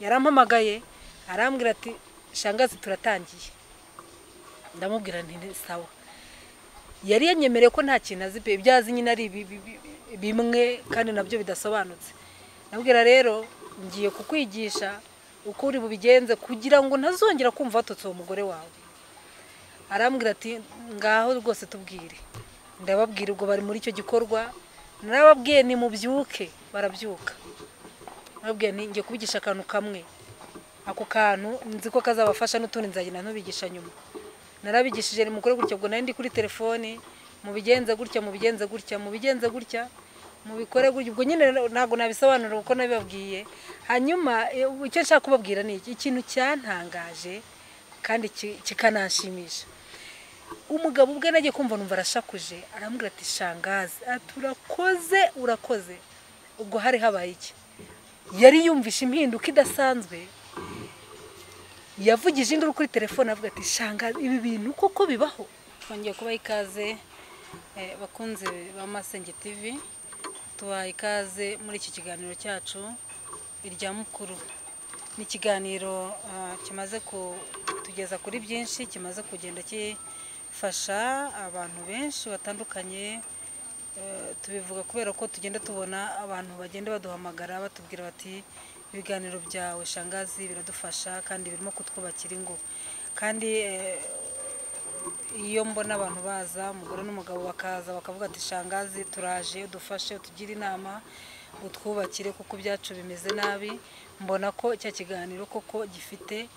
yarampamagaye arambwira ati shangazi turatangiye. Ndamubwira nti sawa. Yari yanyemereye ko nta kintu azi pe ibyazi nyine ari bimwe kandi nabyo bidasobanutse. Nabwira rero ngiye kukwigisha uko uri bubigenze kugira ngo ntazongera kumva watutse uwo mugore wawe. Arambwira ati ngaho rwose tubwire. Ndababwira ubwo bari muri icyo gikorwa, narababwiye ni mubyuke, barabyuka. Nababwiye nti ngiye kubigisha akantu kamwe, ako kantu nzi ko kazabafasha n'utundi nzagenda ntubigisha nyuma. Narabigishije ni mukore gutya, ubwo nari ndi kuri telefone, mubigenze gutya mubigenze gutya mubigenze gutya mubikore gutya, ubwo nyine ntago nabisobanura uko nabibabwiye. Hanyuma icyo nshaka kubabwira ni ikintu cyantangaje kandi kikananshimisha. Umugabo ubwe nagiye kumva numva arashakuje, arambwira ati shangazi aturakoze urakoze. Ubwo hari habaye iki? Yari yumvisha impinduka idasanzwe, yavugije induru kuri telefone avuga ati shangazi ibi bintu koko bibaho. Twongeye kubaha ikaze bakunze ba Masenge TV, tubaha ikaze muri iki kiganiro cyacu irya mukuru. Ni ikiganiro kimaze kutugeza kuri byinshi, kimaze kugenda kifasha abantu benshi batandukanye. Tubivuga kubera ko tugenda tubona abantu bagenda baduhamagara batubwira bati ibiganiro byawe shangazi biradufasha kandi birimo kutwubakira ingo. Kandi iyo mbona abantu baza umugore n'umugabo bakaza bakavuga ati shangazi turaje udufashe utugire inama utwubakire kuko byacu bimeze nabi, mbona ko cya kiganiro koko gifite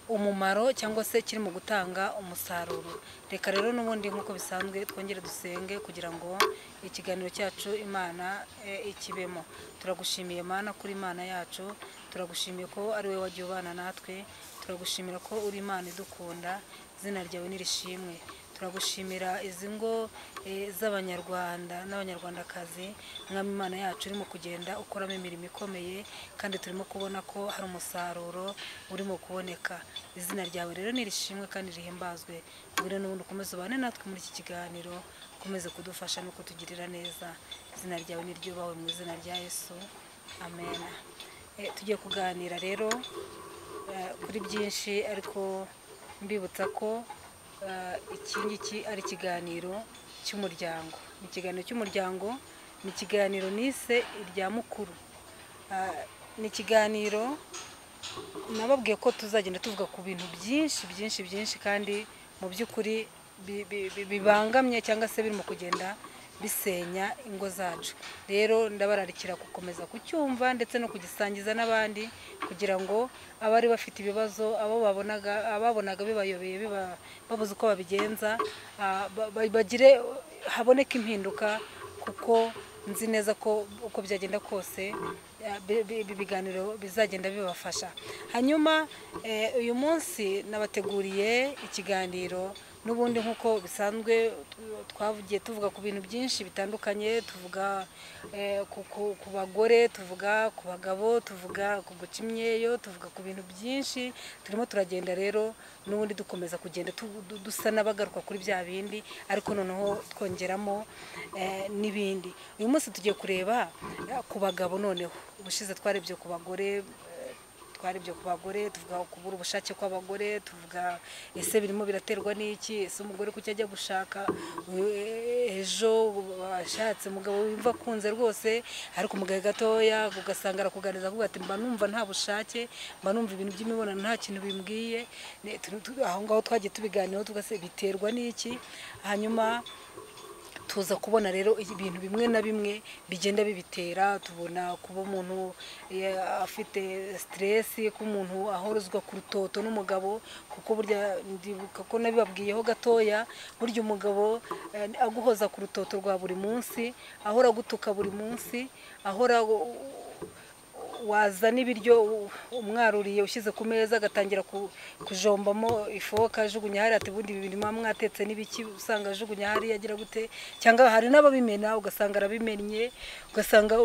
umumaro cyangwa se kiri mu gutanga umusaruro. Reka rero n'ubundi nk'uko bisanzwe twongere dusenge kugira ngo ikiganiro cyacu Imana ikibemo. Turagushimiye Mana kuri Imana yacu, turagushimiye ko ari we wagiye ubana natwe, turagushimira ko uri Imana idukunda, izina ryawe nirishimwe. Turagushimira izi ngo z'abanyarwanda n'abanyarwandakazi, mwami Imana yacu urimo kugenda ukoramo imirimo ikomeye kandi turimo kubona ko hari umusaruro urimo kuboneka. Izina ryawe rero nirishimwe kandi rihimbazwe. Ngwino n'ubundi ukomeze ubane natwe muri iki kiganiro, ukomeze kudufasha no kutugirira neza. Izina ryawe niryubahwe mu izina rya Yesu, amen. Tugiye kuganira rero kuri byinshi, ariko mbibutsa ko iki ngiki ari ikiganiro cy'umuryango. Ni ikiganiro cy'umuryango, ni ikiganiro nise irya mukuru. Ni ikiganiro nababwiye ko tuzagenda tuvuga ku bintu byinshi kandi mu by'ukuri bibangamye cyangwa se birimo kugenda bisenya ingo zacu. Rero ndabararikira gukomeza kucyumva ndetse no kugisangiza n'abandi kugira ngo abari bafite ibibazo, abo ababonaga bibayobeye babuze uko babigenza, bagire haboneka impinduka, kuko nzi neza ko uko byagenda kose ibiganiro bizagenda bibafasha. Hanyuma uyu munsi nabateguriye ikiganiro n'ubundi nk'uko bisanzwe twavugiye tuvuga ku bintu byinshi bitandukanye. Tuvuga ku bagore, tuvuga ku bagabo, tuvuga ku guca imyeyo, tuvuga ku bintu byinshi. Turimo turagenda rero n'ubundi dukomeza kugenda dusa n'abagaruka kuri bya bindi, ariko noneho twongeramo n'ibindi. Uyu munsi tugiye kureba ku bagabo. Noneho ubushize twarebye ku bagore, tuvuga kubura ubushake kw'abagore, tuvuga ese birimo biraterwa n'iki, ese umugore kuki ajya gushaka ejo washatse umugabo wimva kunze rwose, ariko umugaye gatoya ugasanga arakuganiza kuvuga ati mba numva nta bushake, mba numva ibintu by'imibonano nta kintu bimbwiye. Aho ngaho twagiye tubiganiraho tugase biterwa n'iki. Hanyuma tuza kubona rero ibintu bimwe na bimwe bigenda bibitera. Tubona kuba umuntu afite stress, ko umuntu ahorozwa ku rutoto n'umugabo, kuko burya ndibuka ko nabibabwiyeho gatoya, burya umugabo aguhoza ku rutoto rwa buri munsi, ahora gutuka buri munsi, ahora wazana ibiryo umwaruriye ushyize ku meza agatangira kujombamo ifoka ajugunya hari ati bundi ibintu mwatetse n'ibiki, usanga ajugunya hari yagira gute, cyangwa hari n'ababimena ugasanga arabimennye, ugasanga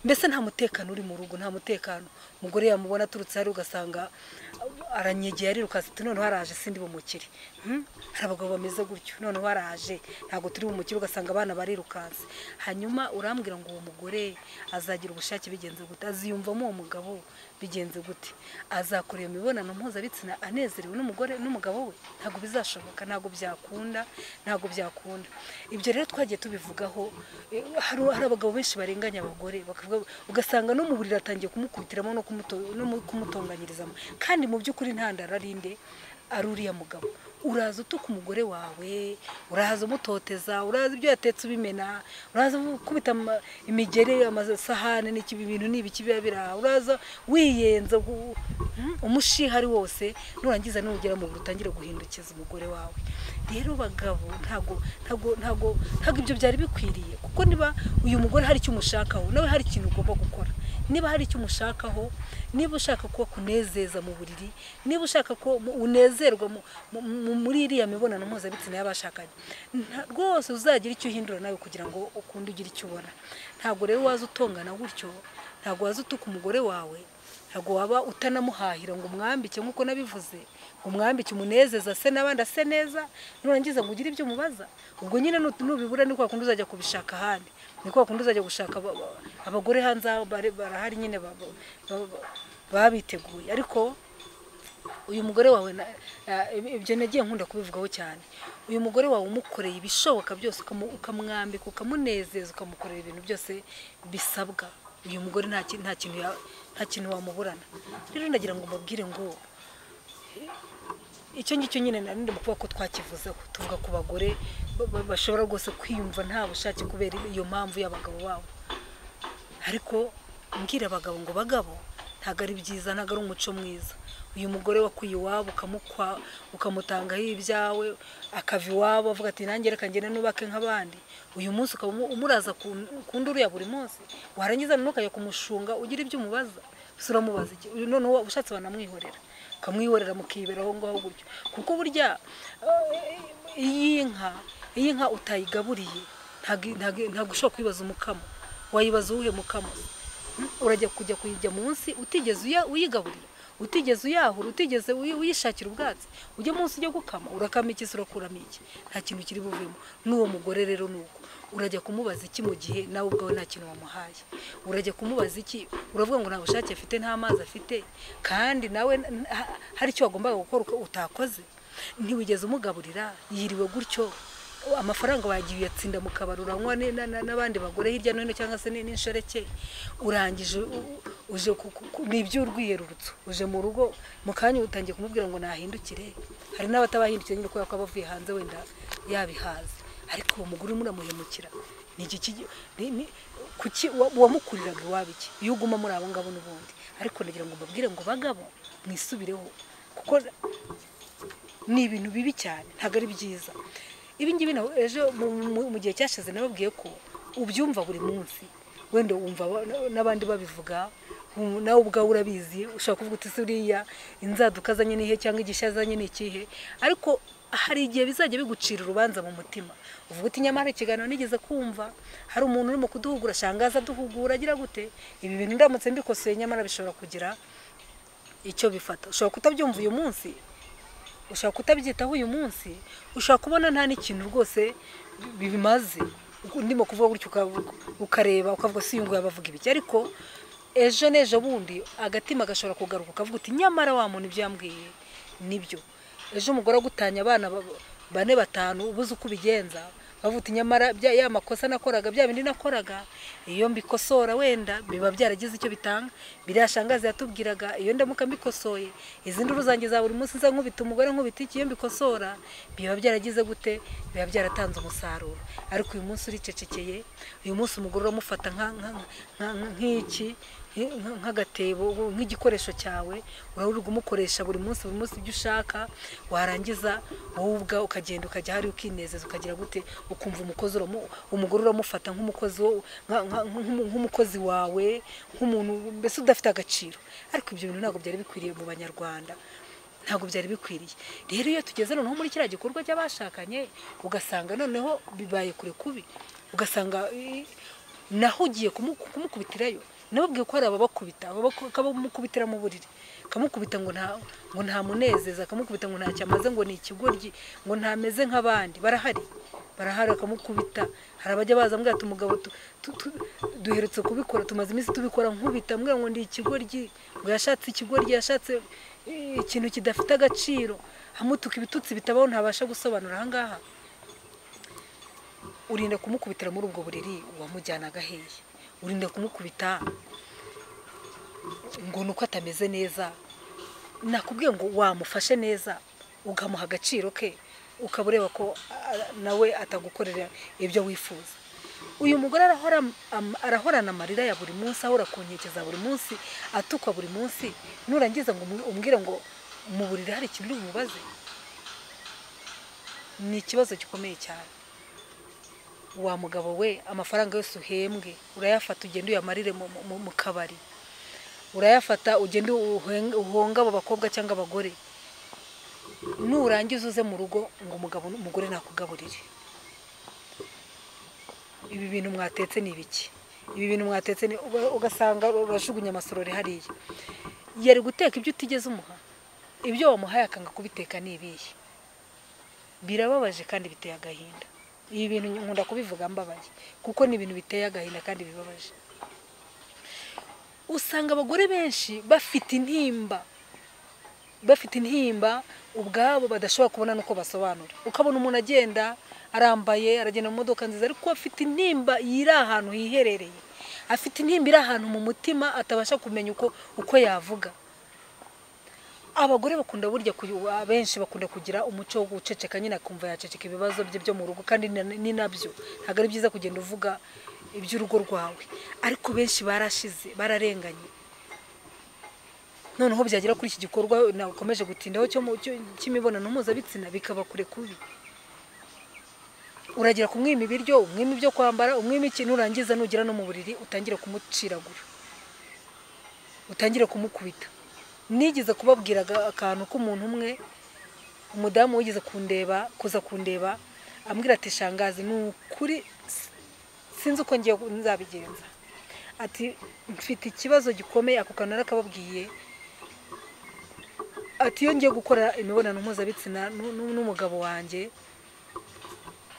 mbese nta mutekano uri mu rugo, nta mutekano. Umugore yamubona aturutse hari ugasanga aranyegeye ariruka ati noneho haraje sindi bumukire. Hari abagabo bameze gutyo, noneho haraje ntago turi bumukire, ugasanga abana barirukanse. Hanyuma urambwira ngo uwo mugore azagira ubushake bigenze gute, aziyumvamo uwo mugabo bigenze gute azakora iyo mibonano mpuzabitsina anezerewe n'umugore n'umugabo we ntabwo bizashoboka ntabwo byakunda ibyo rero twagiye tubivugaho hari abagabo benshi barenganya abagore bakavuga ugasanga no mu buriri atangiye kumukubitiramo no kumutonganyirizamo kandi mu by'ukuri ntandara arinde ari uriya mugabo uraza utuka umugore wawe uraza umutoteza uraza ibyo yatetse ubimena uraza kubita imigere amasahane n'iki bintu n'ibiki biba biraha uraza wiyenza umushiha ari wose nurangiza n'ugera mu rutangira guhindukiza umugore wawe rero bagabo ntago ibyo byari bikwiriye kuko niba uyu mugore hari icyo umushakaho nawe hari ikintu ugomba gukora niba hari icyo umushakaho niba ushaka ko kunezeza mu buriri niba ushaka ko unezerwa muri iriya mibonano mpuzabitsina y'abashakanye rwose uzagira icyo uhindura nawe kugira ngo ukunde ugire icyo ubona ntabwo rero waza utongana gutyo ntabwo waza utuka umugore wawe ntabwo waba utanamuhahira ngo umwambike nk'uko nabivuze umwambike umunezeza se n'abandi ase neza nurangiza ngo ugire ibyo umubaza ubwo nyine nubibura ni kwa kundi uzajya kubishaka ahandi ni kwa kundi uzajya gushaka abagore hanze barahari nyine babiteguye ariko uyu mugore wawe ibyo nagiye nkunda kubivugaho cyane uyu mugore wawe umukoreye ibishoboka byose ukamwambika ukamunezeza ukamukorera ibintu byose bisabwa uyu mugore nta kintu wamuburana rero ndagira ngo mubwire ngo icyo ngicyo nyine narinde mu kuba ko twakivuzeho tuvuga ku bagore bashobora rwose kwiyumva nta bushake kubera iyo mpamvu y'abagabo babo ariko mbwira abagabo ngo bagabo ntago ari byiza ntago ari umuco mwiza uyu mugore wakuye iwabo ukamutangaho ibyawe akava iwabo avuga ati nanjye reka ngende nubake nk'abandi uyu munsi ukaba umuraza kunduru ya buri munsi warangiza nukajya kumushunga ugira ibyo umubaza uramubaza iki noneho ushatse banamwihorera ukamwihorera mukiberaho ngaho gutyo kuko burya iyi nka utayigaburiye ntabwo ushobora kwibaza umukamo wayibaza uwuhe mukamo urajya kujya kuyijya munsi utigeze uyigaburira utigeze uyahura utigeze uyishakira ubwatsi ujya munsi ujya gukama urakama iki urakuramo iki nta kintu kiri buvemo n'uwo mugore rero nuko urajya kumubaza iki mu gihe nawe ubwawe nta kintu wamuhaye urajya kumubaza iki uravuga ngo nta bushake afite nta mazi afite kandi nawe hari icyo wagombaga gukora utakoze ntiwigeze umugaburira yiriwe gutyo amafaranga wagiye uyatsinda mu kabari uranywa n'abandi bagore hirya no hino cyangwa se n'inshoreke urangije uje n'iby'urwiyerurutso uje mu rugo mu kanya utangiye kumubwira ngo nahindukire hari n'abatabahindukira nyine kubera ko abavuye hanze wenda yabihaze ariko uwo mugore muramuhemukira kuki wamukuriraga iwabo iki iyo uguma muri abo ngabo n'ubundi ariko ndagira ngo mbabwire ngo bagabo mwisubireho kuko ni ibintu bibi cyane ntabwo ari byiza ibi ngibi ejo mu gihe cyashize nababwiye ko ubyumva buri munsi wenda wumva n'abandi babivuga nawe ubwawe urabizi ushaka kuvuga uti suriya inzaduka azanye n'ihe cyangwa igishya azanye n'ikihe ariko hari igihe bizajya bigucira urubanza mu mutima uvuga uti nyamara ikiganiro nigeze kumva hari umuntu urimo kuduhugura shangaza duhugura agira gute ibi bintu ndamutse mbikosoye nyamara bishobora kugira icyo bifata ushobora kutabyumva uyu munsi ushaka kutabyitaho uyu munsi ushaka kubona nta n'ikintu rwose bibimaze ndimo kuvuga gutyo ukareba ukavuga si yungu yabavuga ibiki ariko ejo nejo bundi agatima gashobora kugaruka ukavuga uti nyamara wa muntu ibyo yambwiye nibyo ejo umugore agutanya abana 4-5 ubuze uko ubigenza bavuga nyamara ya makosa nakoraga bya bindi nakoraga iyo mbikosora wenda biba byaragize icyo bitanga birashangaza yatubwiraga iyo ndamuka mbikosoye izindi ruzangiza buri munsi nza nkubita umugore nkubita iki iyo mbikosora biba byaragize gute biba byaratanze umusaruro ariko uyu munsi uricecekeye uyu munsi umugore uramufata nk'iki nk'agatebo nk'igikoresho cyawe uraruga umukoresha buri munsi ibyo ushaka warangiza wowe ubwa ukagenda ukajya hari ukinezeza ukagira gute ukumva umugore uramufata nk'umukozi wawe nk'umuntu mbese udafite agaciro ariko ibyo bintu ntabwo byari bikwiriye mu banyarwanda ntabwo byari bikwiriye rero iyo tugeze noneho muri kiriya gikorwa cy'abashakanye ugasanga noneho bibaye kure kubi ugasanga naho ugiye kumukubitirayo nababwiye ko hari ababakubita akamukubitira mu buriri akamukubita ngo nta munezeza akamukubita ngo nta cyamaze ngo ni ikigoryi ngo ntameze nk'abandi barahari akamukubita hari abajya baza mbwira ati umugabo duheretse kubikora tumaze iminsi tubikora nkubita mbwira ngo ndi ikigoryi ngo yashatse ikigoryi yashatse ikintu kidafite agaciro amutuka ibitutsi bitabaho ntabasha gusobanura aha ngaha urinda kumukubitira muri ubwo buriri wamujyanaga hehe urinda kumukubita ngo nuko atameze neza nakubwiye ngo wamufashe neza ugamuha agaciro ke ukabureba ko nawe atagukorera ibyo wifuza uyu mugore arahorana amarira ya buri munsi ahora ku nkeke za buri munsi atuka buri munsi nurangiza ngo umbwire ngo mu buriri hari ikintu umubaze ni ikibazo gikomeye cyane wa mugabo we amafaranga yose uhembwe urayafata ugenda uyamarire mu kabari urayafata ugenda uhonga abo bakobwa cyangwa abagore nurangiza uze mu rugo ngo umugore nakugaburire ibi bintu mwatetse ni ibiki ibi bintu mwatetse ni ugasanga urashugunya amasorori hariya yari guteka ibyo utigeze umuha ibyo wamuhaye akanga kubiteka ni ibihe birababaje kandi biteye agahinda ibi bintu nkunda kubivuga mbabaye kuko ni ibintu biteye agahinda kandi bibabaje usanga abagore benshi bafite intimba ubwabo badashobora kubona nuko basobanura ukabona umuntu agenda arambaye aragenda mu modoka nziza ariko afite intimba yiri ahantu hiherereye afite intimba iri ahantu mu mutima atabasha kumenya uko yavuga abagore bakunda burya abenshi bakunda kugira umuco wo guceceka nyine akumva yaceceka ibibazo bye byo mu rugo kandi ni nabyo ntabwo ari byiza kugenda uvuga iby'urugo rwawe ariko benshi barashize bararenganye noneho byagera kuri iki gikorwa nakomeje gutindaho cy'imibonano mpuzabitsina bikaba kure kubi uragira kumwima ibiryo umwima ibyo kwambara umwima ikintu urangiza nugira no mu buriri utangire kumuciragura utangire kumukubita nigeze kubabwiraga akantu k'umuntu umwe umudamu wigeze kuza kundeba ambwira ati shangazi ni ukuri sinzi uko ngiye nzabigenza ati mfite ikibazo gikomeye ako kantu narakababwiye ati iyo ngiye gukora imibonano mpuzabitsina n'umugabo wanjye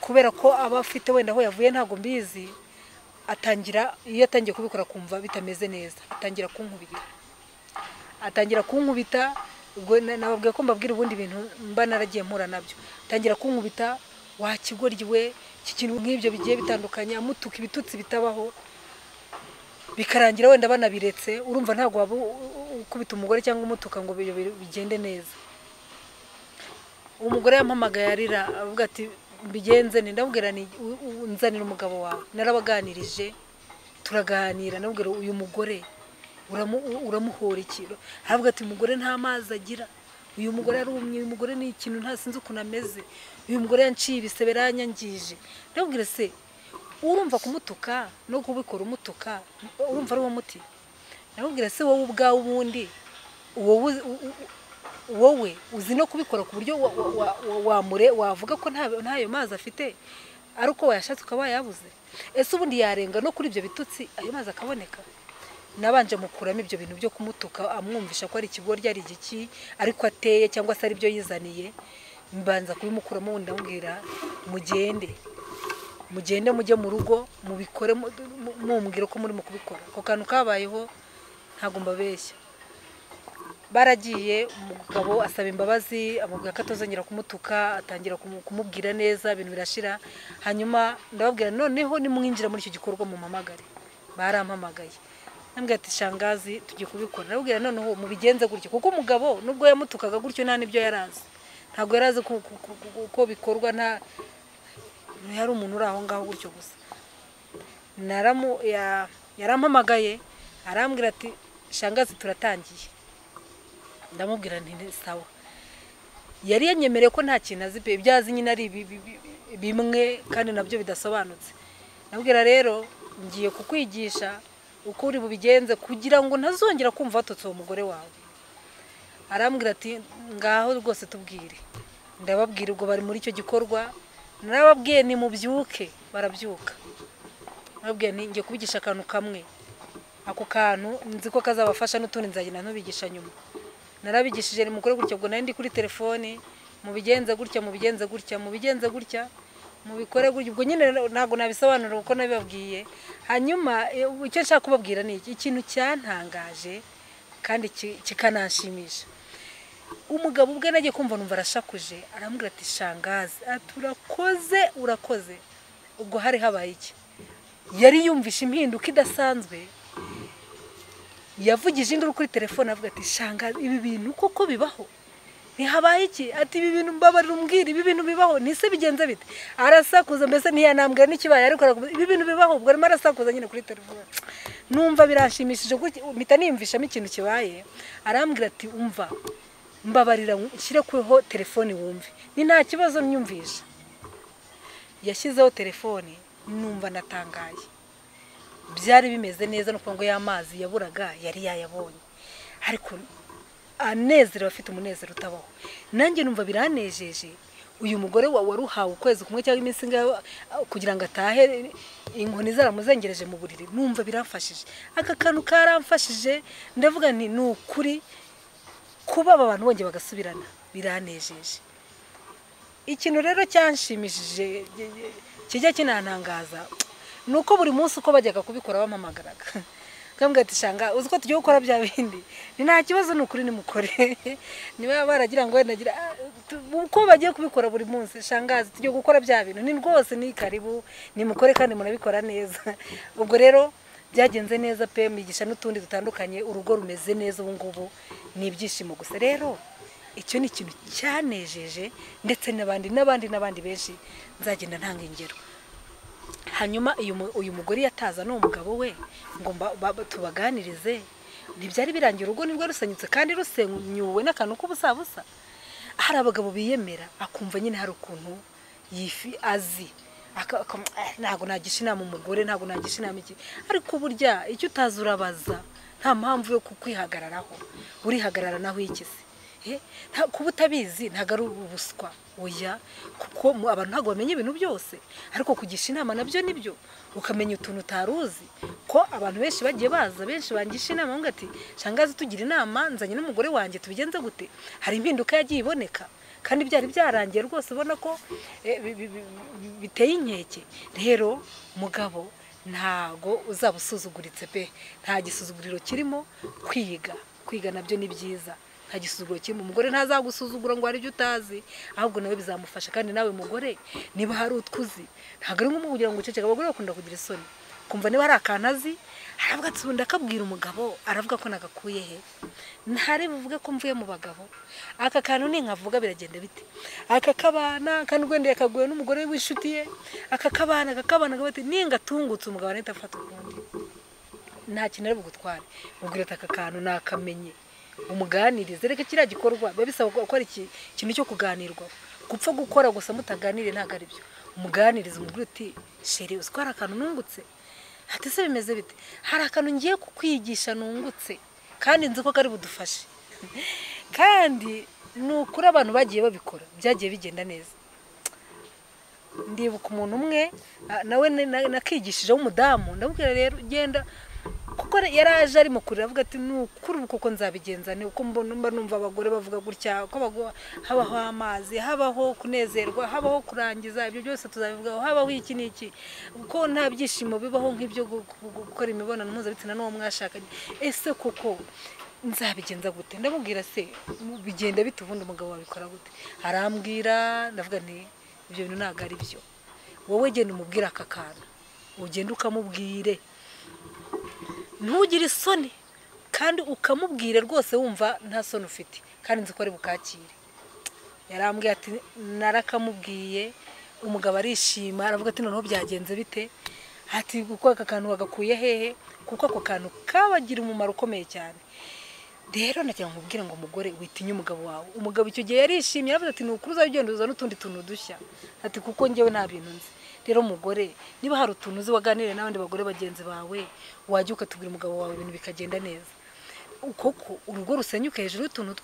kubera ko aba afite wenda aho yavuye ntago mbizi iyo atangiye kubikora kumva bitameze neza atangira kunkubita ubwo nababwiye ko mbabwira ubundi bintu mba naragiye mpura nabyo atangira kunkubita wakigoryiwe iki kintu nk'ibyo bigiye bitandukanye amutuka ibitutsi bitabaho bikarangira wenda banabiretse urumva ntago waba ukubita umugore cyangwa umutuka ngo bigende neza umugore yampamagaye arira avuga ati mbigenze ndamubwira ni nzanira umugabo wawe narabaganirije turaganira nabwira uyu mugore uramuhora ikiro aravuga ati umugore nta mazi agira uyu mugore yarumye uyu mugore ni ikintu nta sinzi ukuntu ameze uyu mugore yanciye ibisebe yaranyangije ndabwira se urumva kumutuka no kubikora umutuka urumva ari wo muti ndabwira se wowe ubwawe ubundi wowe uzi no kubikora ku buryo wavuga ko ntayo mazi afite ari uko wayashatse ukaba yabuze ese ubundi yarenga no kuri ibyo bitutsi ayo mazi akaboneka nabanje mukuramo ibyo bintu byo kumutuka amwumvisha ko ari ikigoryi ari igiki ariko ateye cyangwa se ari byo yizaniye mbanza kubimukuramo wundi ndamubwira mugende mujye mu rugo mubikore mumbwira ko muri mu kubikora ako kantu kabayeho ntago mbabeshya baragiye umugabo asaba imbabazi amubwira ko atazongera kumutuka atangira kumubwira neza ibintu birashira hanyuma ndababwira noneho nimwinjira muri icyo gikorwa mu mpamagare barampamagaye nambwira ati shangazi tugiye kubikora ndababwira noneho mubigenze gutyo kuko umugabo nubwo yamutukaga gutyo nta nibyo yarazi ntago yarazi ko bikorwa yari umuntu uri aho ngaho gutyo gusa yarampamagaye arambwira ati shangazi turatangiye ndamubwira nti sawa yari yanyemereye ko nta kintu azi pe ibyazi nyine ari bimwe kandi nabyo bidasobanutse nabwira rero ngiye kukwigisha uko uri bubigenze kugira ngo ntazongera kumva watutse uwo mugore wawe arambwira ati ngaho rwose tubwire ndababwira ubwo bari muri icyo gikorwa narababwiye ni mubyuke barabyuka nababwiye ngiye kubigisha akantu kamwe ako kantu nzi ko kazabafasha n'utundi nzagenda ntubigisha nyuma. Narabigishije ni mukore gutya, ubwo nari ndi kuri telefone, mubigenze gutya mubigenze gutya mubigenze gutya mubikore gutya, ubwo nyine ntago nabisobanura uko nabibabwiye. Hanyuma icyo nshaka kubabwira ni ikintu cyantangaje kandi kikananshimisha. Umugabo ubwe nagiye kumva numva arashakuje, arambwira ati shangazi aturakoze urakoze. Ubwo hari habaye iki? Yari yumvisha impinduka idasanzwe, yavugije induru kuri telefone avuga ati shangazi ibi bintu koko bibaho? Ntihabaye iki? Ati ibi bintu mbabarira umbwira, ibi bintu bibaho? Nise bigenze bite? Arasakuza mbese ntiyanambwira n'ikibaye, ariko ibi bintu bibaho. Ubwo arimo arasakuza nyine kuri telefone. Numva biranshimishije mpita nimvishamo ikintu kibaye. Arambwira ati umva mbabarira nshyire kweho telefone wumve, ni nta kibazo nyumvisha. Yashyizeho telefone, numva natangaye. Byari bimeze neza, nuko ngo y'amazi yaburaga yari yayabonye, ariko anezero afite umunezero utabaho. Nanjye numva biranejeje. Uyu mugore waruhawe ukwezi kumwe cyangwa iminsi ngaho kugira ngo atahe inkoni zaramuzengereje mu buriri, numva biramfashije. Aka kantu karamfashije, ndavuga nti nukuri kuba abantu bonge bagasubirana biranejeje. Ikintu rero cyanshimishije kijya kinantangaza nuko buri munsi uko bajyaga kubikora bamamagaraga kambwa ati shanga uzi ko tugiye gukora bya bindi, ni nta kibazo n'ukuri ni mukore. Niba baragira ngo nagira uko bagiye kubikora buri munsi, shangazi tugiye gukora bya bintu, ni rwose ni karibu ni mukore kandi munabikora neza. Ubwo rero byagenze neza pe, migisha n'utundi dutandukanye, urugo rumeze neza ubu ngubu, ni ibyishimo gusa. Rero icyo ni ikintu cyanejeje, ndetse n'abandi benshi nzagenda ntanga ingero. Hanyuma uyu mugore yataza no umugabo we ngo tubaganirize, ntibyari birangira urugo nibwo rusanyutse kandi rusenyuwe n'akantu k'ubusabusa. Hari abagabo biyemera akumva nyine hari ukuntu yifi azi ntago nagisha inama umugore, ntago nagisha inama iki, ariko burya icyo utazi urabaza, nta mpamvu yo kukwihagararaho, urihagarara naho ikisi. Kuba utabizi ntago ari ubuswa, oya, kuko abantu ntago bamenye ibintu byose, ariko kugisha inama nabyo nibyo, ukamenya utuntu utaruzi. Ko abantu benshi bagiye baza, benshi bangisha inama ngo ati shangazi tugira inama nzanye n'umugore wanjye tubigenze gute, hari impinduka yagiye iboneka kandi byari byarangiye rwose, ubona ko biteye inkeke. Rero mugabo ntago uzabusuzuguritse pe, nta gisuzuguriro kirimo. Kwiga nabyo ni byiza, nta gisuzuguro kirimo. Umugore ntazagusuzugura ngo hari ibyo utazi, ahubwo nawe bizamufasha. Kandi nawe mugore niba hari utwuzi, ntago ari nk'umugira ngo uceceke. Abagore bakunda kugira isoni, kumva niba hari akantazi aravuga ati ubundi akabwira umugabo, aravuga ko nagakuye he, ntari buvuge ko mvuye mu bagabo. Aka kantu ni nkavuga biragenda bite, aka kabana kandi gwende yakaguye n'umugore w'inshuti ye, aka kabana gabati ningatungutse umugabo anita afata ukundi, nta kintu ari bugutware. Ubwira aka kantu nakamenye umuganirize, reka kiriya gikorwa biba bisaba gukora ikintu cyo kuganirwa. Gupfa gukora gusa mutaganire ntago ari byo. Umuganirize umugore uti sheri uzi ko hari akantu nungutse, ati se bimeze bite, hari akantu ngiye kukwigisha nungutse kandi nzi ko kari budufashe. Kandi nukuri abantu bagiye babikora byagiye bigenda neza. Ndibuka umuntu umwe nawe nakigishije w'umudamu, ndabwira rero genda, kuko yaraje ari mukurira avuga ati nukuri kuko nzabigenza ni uko mbona numva abagore bavuga gutya ko habaho amazi, habaho kunezerwa, habaho kurangiza, ibyo byose tuzabivugaho, habaho iki n'iki, uko nta byishimo bibaho nk'ibyo gukora imibonano mpuzabitsina n'uwo mwashakanye. Ese kuko nzabigenza gute? Ndamubwira se bigenda bite ubundi umugabo wabikora gute? Arambwira, ndavuga nti ibyo bintu ntago ari byo. Wowe genda umubwira aka kantu, ugenda ukamubwire, ntugire isoni, kandi ukamubwire rwose wumva nta soni ufite, kandi nzi ko ari bukakire. Yarambwiye ati narakamubwiye, umugabo arishima, aravuga ati noneho byagenze bite, ati kuko aka kantu wagakuye hehe, kuko ako kantu kabagira umumaro ukomeye cyane. Rero nagira ngo mubwire ngo umugore witinye umugabo wawe. Umugabo icyo gihe yarishimye, aravuga ati nukuruza ugenda uza n'utundi tuntu dushya, ati kuko ngewe nta bintu nzi. Rero umugore niba hari utuntu uzi waganire n'abandi bagore bagenzi bawe, wajya ukatubwira umugabo wawe ibintu bikagenda neza. Koko urugo rusenyuka hejuru y'utuntu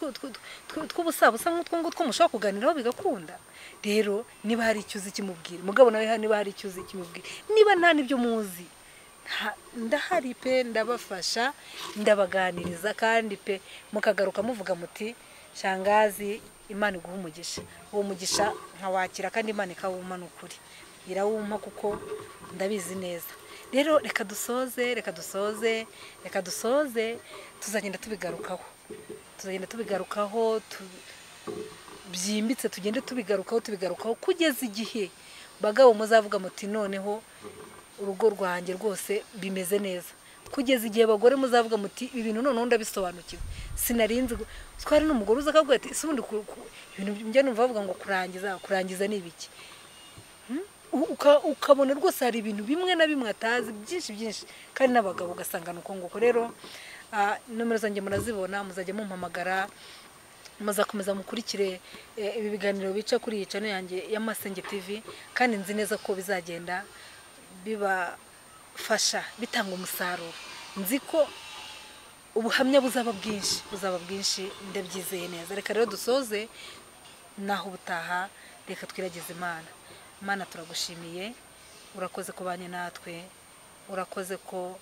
tw'ubusabusa nk'utwo mushobora kuganiraho bigakunda. Rero niba hari icyo uzi kimubwira, umugabo nawe niba hari icyo uzi kimubwira, niba nta n'ibyo muzi ndahari pe, ndabafasha ndabaganiriza kandi pe mukagaruka muvuga muti shangazi Imana iguha umugisha, uwo mugisha nkawakira kandi Imana ikawuma n'ukuri irawumpa kuko ndabizi neza. Rero reka dusoze tuzagenda tubigarukaho byimbitse, tugende tubigarukaho kugeza igihe bagabo muzavuga muti noneho urugo rwanjye rwose bimeze neza, kugeza igihe bagore muzavuga muti ibintu noneho ndabisobanukiwe, sinarinzi. Twari n'umugore uza akavuga ati isubundi ibintu njye numva bavuga ngo kurangiza ni ibiki, ukabona rwose hari ibintu bimwe na bimwe atazi byinshi kandi n'abagabo ugasanga nuko nguko. Rero nomero zanjye murazibona, muzajya mumpamagara, muzakomeza mukurikire ibi biganiro bica kuri iyi channel yanjye ya Masenge TV, kandi nzi neza ko bizagenda bibafasha bitanga umusaruro. Nzi ko ubuhamya buzaba bwinshi ndabyizeye neza. Reka rero dusoze naho ubutaha, reka twiragize Imana turagushimiye, urakoze kubanye natwe, urakoze ko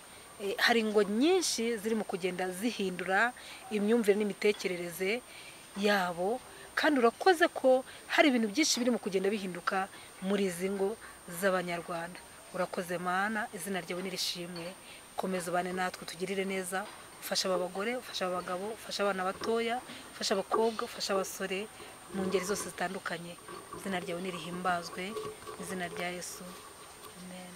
hari ingo nyinshi ziri mu kugenda zihindura imyumvire n'imitekerereze yabo, kandi urakoze ko hari ibintu byinshi biri mu kugenda bihinduka muri izi ngo z'Abanyarwanda. Urakoze Mana, izina ryawe nirishimwe, komeza ubane natwe, tugirire neza, ufasha abagore, ufasha abagabo, ufasha abana batoya, ufasha abakobwa, ufasha abasore mu ngeri zose zitandukanye. Izina ryawe nirihimbazwe, izina rya Yesu, amen.